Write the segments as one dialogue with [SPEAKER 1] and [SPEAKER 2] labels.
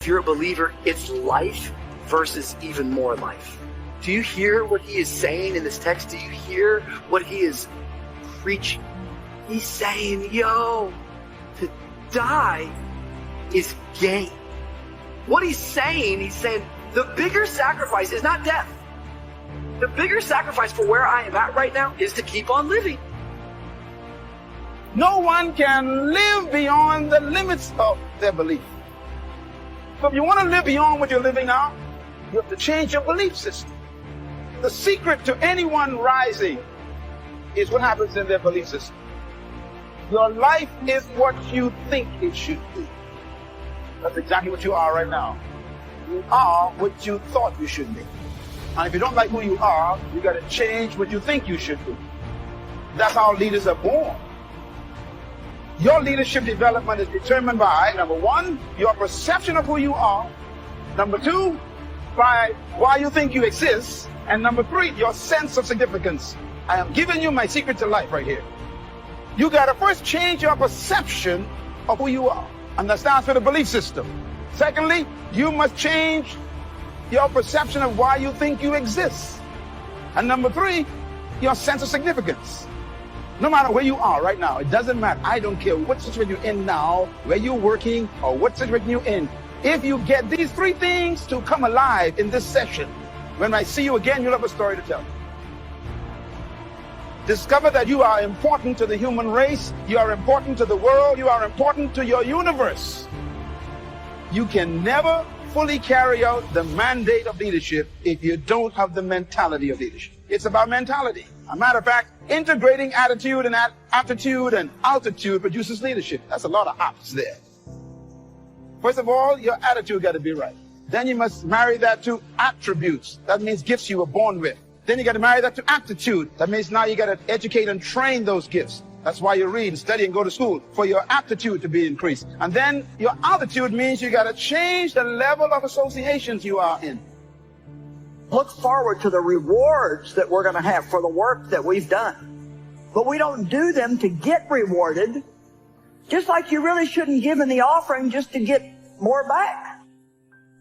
[SPEAKER 1] If you're a believer, it's life versus even more life. Do you hear what he is saying in this text? Do you hear what he is preaching? He's saying, yo, to die is gain. What he's saying the bigger sacrifice is not death. The bigger sacrifice for where I am at right now is to keep on living.
[SPEAKER 2] No one can live beyond the limits of their belief. So if you want to live beyond what you're living now, you have to change your belief system. The secret to anyone rising is what happens in their belief system. Your life is what you think it should be. That's exactly what you are right now. You are what you thought you should be. And if you don't like who you are, you got to change what you think you should be. That's how leaders are born. Your leadership development is determined by, number one, your perception of who you are. Number two, by why you think you exist. And number three, your sense of significance. I am giving you my secret to life right here. You got to first change your perception of who you are. And that starts with a belief system. Secondly, you must change your perception of why you think you exist. And number three, your sense of significance. No matter where you are right now, it doesn't matter. I don't care what situation you're in now, where you're working, or what situation you're in. If you get these three things to come alive in this session, when I see you again, you'll have a story to tell. Discover that you are important to the human race, you are important to the world, you are important to your universe. You can never fully carry out the mandate of leadership if you don't have the mentality of leadership. It's about mentality. As a matter of fact, integrating attitude and aptitude and altitude produces leadership. That's a lot of ops there. First of all, your attitude got to be right. Then you must marry that to attributes. That means gifts you were born with. Then you got to marry that to aptitude. That means now you got to educate and train those gifts. That's why you read and study and go to school, for your aptitude to be increased. And then your altitude means you got to change the level of associations you are in.
[SPEAKER 3] Look forward to the rewards that we're going to have for the work that we've done. But we don't do them to get rewarded, just like you really shouldn't give in the offering just to get more back.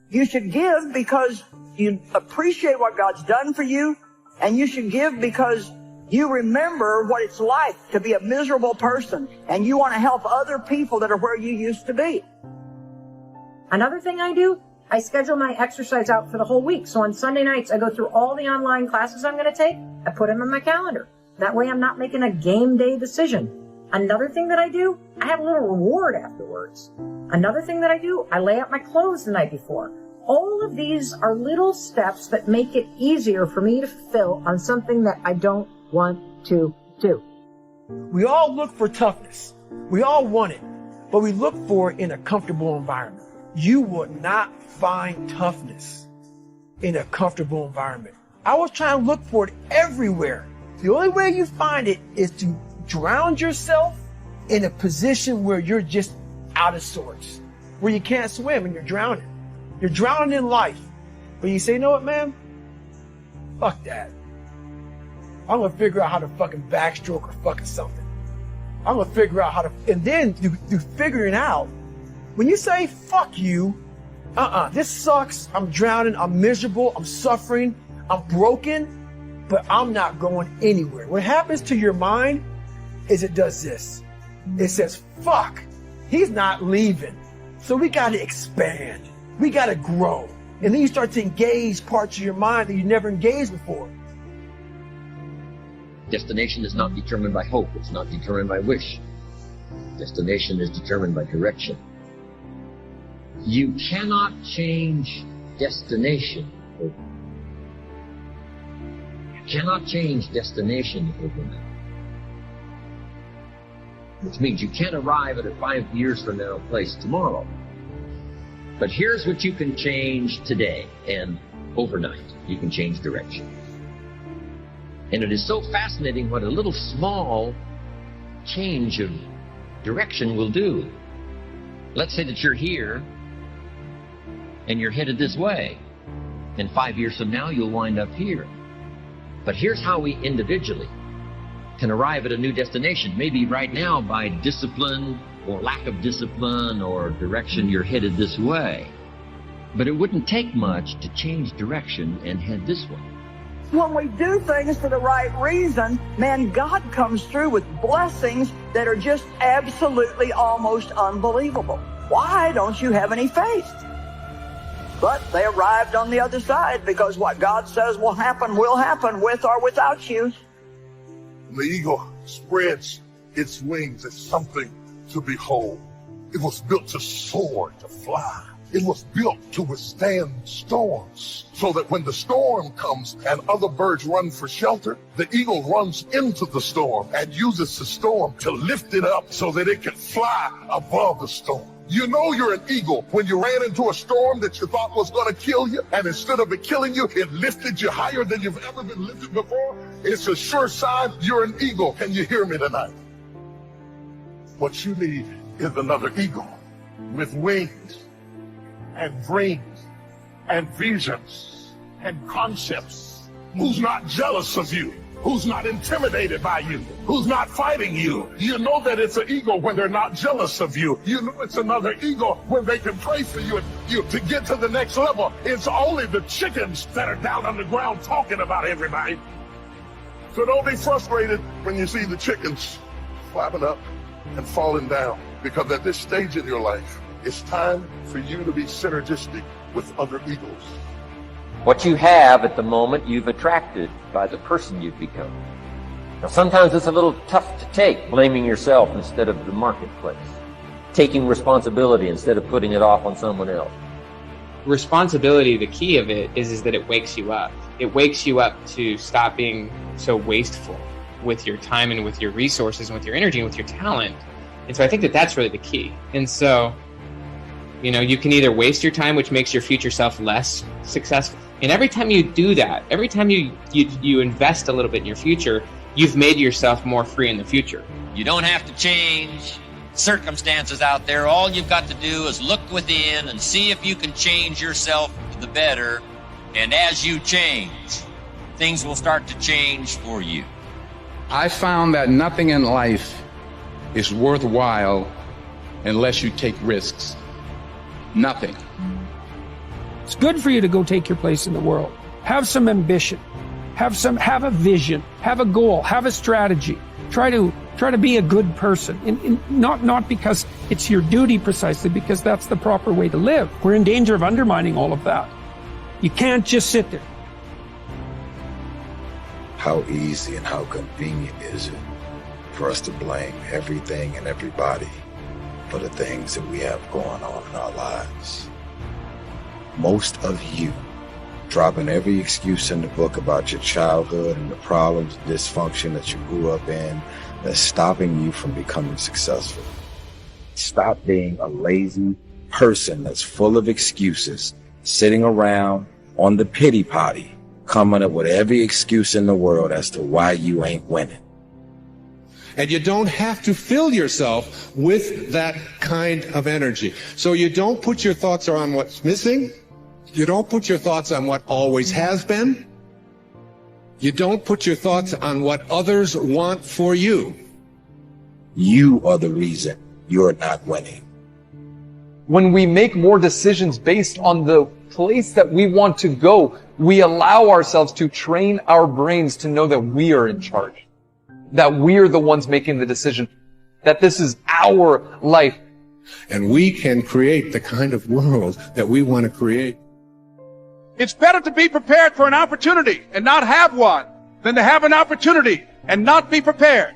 [SPEAKER 3] You should give because you appreciate what God's done for you, and you should give because you remember what it's like to be a miserable person, and you want to help other people that are where you used to be.
[SPEAKER 4] Another thing I do, I schedule my exercise out for the whole week. So on Sunday nights, I go through all the online classes I'm going to take. I put them in my calendar. That way I'm not making a game day decision. Another thing that I do, I have a little reward afterwards. Another thing that I do, I lay out my clothes the night before. All of these are little steps that make it easier for me to fulfill on something that I don't want to do.
[SPEAKER 5] We all look for toughness. We all want it, but we look for it in a comfortable environment. You will not find toughness in a comfortable environment. I was trying to look for it everywhere. The only way you find it is to drown yourself in a position where you're just out of sorts, where you can't swim and you're drowning. You're drowning in life. But you say, you know what, man? Fuck that. I'm gonna figure out how to fucking backstroke or fucking something. I'm gonna figure out how to, and then through figuring out, when you say, fuck you, this sucks, I'm drowning, I'm miserable, I'm suffering, I'm broken, but I'm not going anywhere. What happens to your mind is it does this. It says, fuck, he's not leaving. So we gotta expand. We gotta grow. And then you start to engage parts of your mind that you never engaged before.
[SPEAKER 6] Destination is not determined by hope. It's not determined by wish. Destination is determined by direction. You cannot change destination overnight. You cannot change destination overnight. Which means you can't arrive at a 5 years from now place tomorrow. But here's what you can change today and overnight. You can change direction. And it is so fascinating what a little small change of direction will do. Let's say that you're here and you're headed this way. And 5 years from now, you'll wind up here. But here's how we individually can arrive at a new destination. Maybe right now by discipline or lack of discipline or direction, you're headed this way. But it wouldn't take much to change direction and head this way.
[SPEAKER 3] When we do things for the right reason, man, God comes through with blessings that are just absolutely almost unbelievable. Why don't you have any faith? But they arrived on the other side because what God says will happen with or without you.
[SPEAKER 7] The eagle spreads its wings as something to behold. It was built to soar, to fly. It was built to withstand storms, so that when the storm comes and other birds run for shelter, the eagle runs into the storm and uses the storm to lift it up so that it can fly above the storm. You know you're an eagle when you ran into a storm that you thought was going to kill you, and instead of it killing you, it lifted you higher than you've ever been lifted before. It's a sure sign you're an eagle. Can you hear me tonight? What you need is another eagle with wings and dreams and visions and concepts, who's not jealous of you, who's not intimidated by you, who's not fighting you. You know that it's an eagle when they're not jealous of you. You know it's another eagle when they can pray for you to get to the next level. It's only the chickens that are down on the ground talking about everybody. So don't be frustrated when you see the chickens flapping up and falling down, because at this stage in your life, it's time for you to be synergistic with other eagles.
[SPEAKER 6] What you have at the moment, you've attracted by the person you've become. Now, sometimes it's a little tough to take, blaming yourself instead of the marketplace, taking responsibility instead of putting it off on someone else.
[SPEAKER 8] Responsibility, the key of it is that it wakes you up. It wakes you up to stop being so wasteful with your time and with your resources and with your energy and with your talent. And so I think that that's really the key. And so, you know, you can either waste your time, which makes your future self less successful. And every time you do that, every time you invest a little bit in your future, you've made yourself more free in the future.
[SPEAKER 9] You don't have to change circumstances out there. All you've got to do is look within and see if you can change yourself for the better. And as you change, things will start to change for you.
[SPEAKER 2] I found that nothing in life is worthwhile unless you take risks. Nothing.
[SPEAKER 10] It's good for you to go take your place in the world. Have some ambition. Have a vision. Have a goal. Have a strategy. Try to be a good person. Not because it's your duty precisely, because that's the proper way to live. We're in danger of undermining all of that. You can't just sit there.
[SPEAKER 11] How easy and how convenient is it for us to blame everything and everybody for the things that we have going on in our lives? Most of you dropping every excuse in the book about your childhood and the problems, dysfunction that you grew up in, that's stopping you from becoming successful. Stop being a lazy person that's full of excuses, sitting around on the pity potty, coming up with every excuse in the world as to why you ain't winning.
[SPEAKER 12] And you don't have to fill yourself with that kind of energy. So you don't put your thoughts on what's missing. You don't put your thoughts on what always has been. You don't put your thoughts on what others want for you.
[SPEAKER 11] You are the reason you're not winning.
[SPEAKER 13] When we make more decisions based on the place that we want to go, we allow ourselves to train our brains to know that we are in charge, that we are the ones making the decision, that this is our life.
[SPEAKER 12] And we can create the kind of world that we want to create.
[SPEAKER 2] It's better to be prepared for an opportunity and not have one than to have an opportunity and not be prepared.